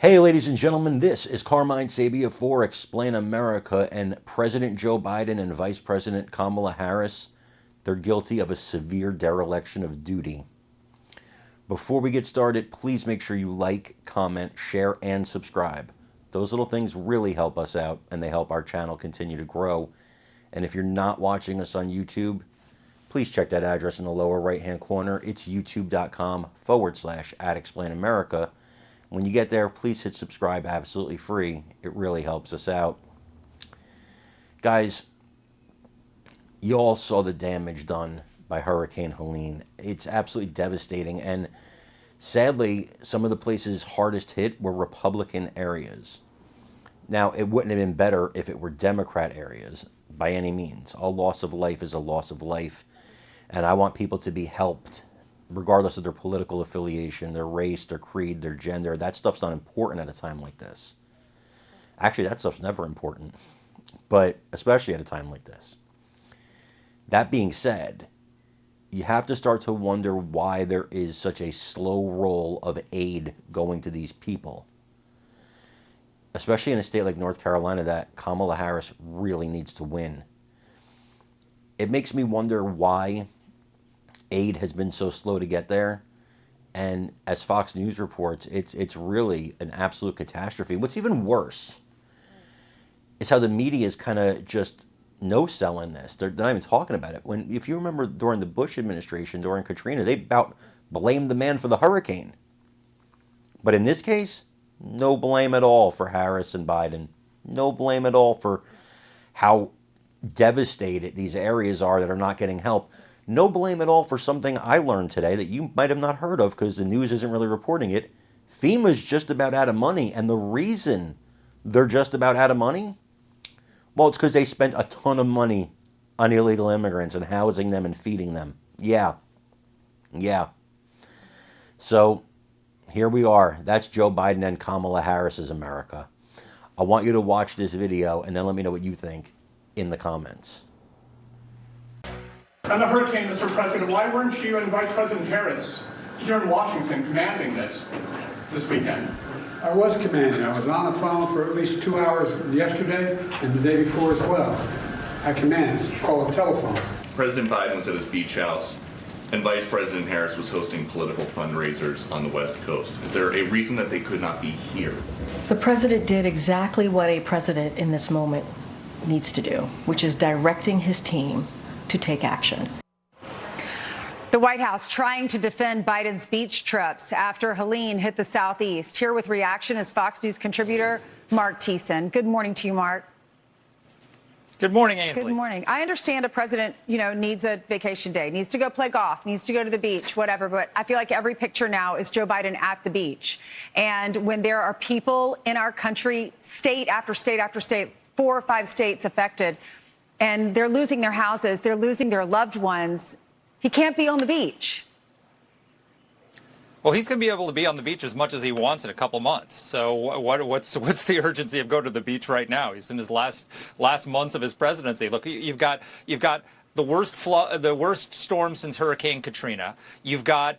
Hey, ladies and gentlemen, this is Carmine Sabia for Explain America, and President Joe Biden and Vice President Kamala Harris, they're guilty of a severe dereliction of duty. Before we get started, please make sure you like, comment, share, and subscribe. Those little things really help us out, and they help our channel continue to grow. And if you're not watching us on YouTube, please check that address in the lower right-hand corner. It's youtube.com/@explainamerica. When you get there, please hit subscribe absolutely free. It really helps us out. Guys, you all saw the damage done by Hurricane Helene. It's absolutely devastating. And sadly, some of the places hardest hit were Republican areas. Now, it wouldn't have been better if it were Democrat areas by any means. A loss of life is a loss of life. And I want people to be helped regardless of their political affiliation, their race, their creed, their gender. That stuff's not important at a time like this. Actually, that stuff's never important, but especially at a time like this. That being said, you have to start to wonder why there is such a slow roll of aid going to these people, especially in a state like North Carolina that Kamala Harris really needs to win. It makes me wonder why aid has been so slow to get there. And as Fox News reports, it's really an absolute catastrophe. What's even worse is how the media is kind of just no-selling this. They're not even talking about it. If you remember during the Bush administration, during Katrina, they about blamed the man for the hurricane. But in this case, no blame at all for Harris and Biden. No blame at all for how devastated these areas are that are not getting help. No blame at all for something I learned today that you might have not heard of because the news isn't really reporting it. FEMA's just about out of money, and the reason they're just about out of money, well, it's because they spent a ton of money on illegal immigrants and housing them and feeding them. Yeah. So here we are. That's Joe Biden and Kamala Harris's America. I want you to watch this video and then let me know what you think in the comments. On the hurricane, Mr. President, why weren't you and Vice President Harris here in Washington commanding this weekend? I was commanding. I was on the phone for at least 2 hours yesterday and the day before as well. I commanded. It's called a telephone. President Biden was at his beach house, and Vice President Harris was hosting political fundraisers on the West Coast. Is there a reason that they could not be here? The president did exactly what a president in this moment needs to do, which is directing his team to take action. The White House trying to defend Biden's beach trips after Helene hit the southeast. Here with reaction is Fox News contributor Mark Thiessen. Good morning to you, Mark. Good morning, Ainsley. Good morning. I understand a president, needs a vacation day, needs to go play golf, needs to go to the beach, whatever. But I feel like every picture now is Joe Biden at the beach. And when there are people in our country, state after state after state, 4 or 5 states affected, and they're losing their houses, they're losing their loved ones, he can't be on the beach. Well, he's going to be able to be on the beach as much as he wants in a couple months. So what's the urgency of going to the beach right now? He's in his last months of his presidency. Look, you've got the worst storm since Hurricane Katrina. You've got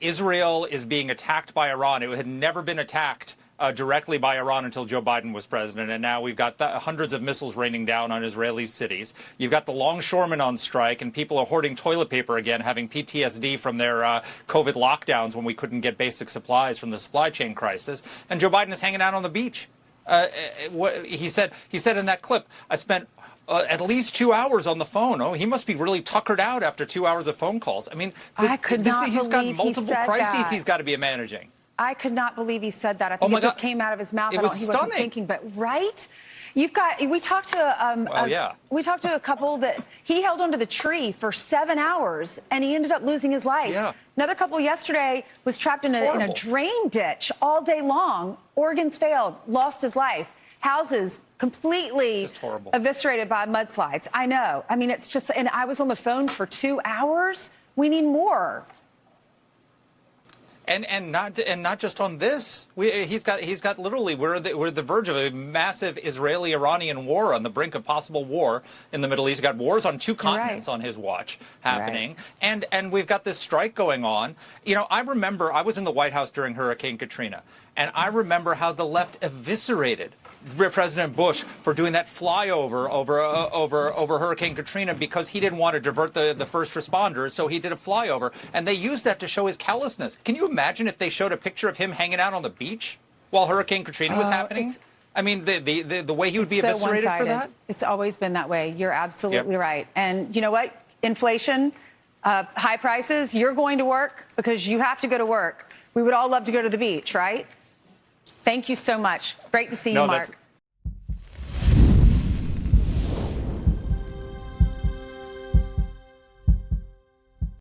Israel is being attacked by Iran. It had never been attacked directly by Iran until Joe Biden was president, and now we've got hundreds of missiles raining down on Israeli cities. You've got the longshoremen on strike, and people are hoarding toilet paper again, having PTSD from their COVID lockdowns when we couldn't get basic supplies from the supply chain crisis. And Joe Biden is hanging out on the beach. He said in that clip, I spent at least 2 hours on the phone. Oh, he must be really tuckered out after 2 hours of phone calls. I mean, he's got multiple crises he's got to be managing. I could not believe he said that. I think it just came out of his mouth. It was he stunning. wasn't thinking, but right? We talked to we talked to a couple that he held onto the tree for 7 hours and he ended up losing his life. Yeah. Another couple yesterday was trapped in a drain ditch all day long. Organs failed, lost his life. Houses completely eviscerated by mudslides. I know. I mean, it's just, and I was on the phone for 2 hours. We need more. And not just on this. He's got literally we're at the verge of a massive Israeli-Iranian war, on the brink of possible war in the Middle East. We've got wars on two continents on his watch happening, and we've got this strike going on. You know, I remember I was in the White House during Hurricane Katrina, and I remember how the left eviscerated President Bush for doing that flyover over Hurricane Katrina because he didn't want to divert the first responders, so he did a flyover, and they used that to show his callousness. Can you imagine if they showed a picture of him hanging out on the beach while Hurricane Katrina was happening? I mean, the way he would be eviscerated for that? It's always been that way. You're absolutely right. And you know what? Inflation, high prices, you're going to work because you have to go to work. We would all love to go to the beach, right? Thank you so much. Great to see you, Mark.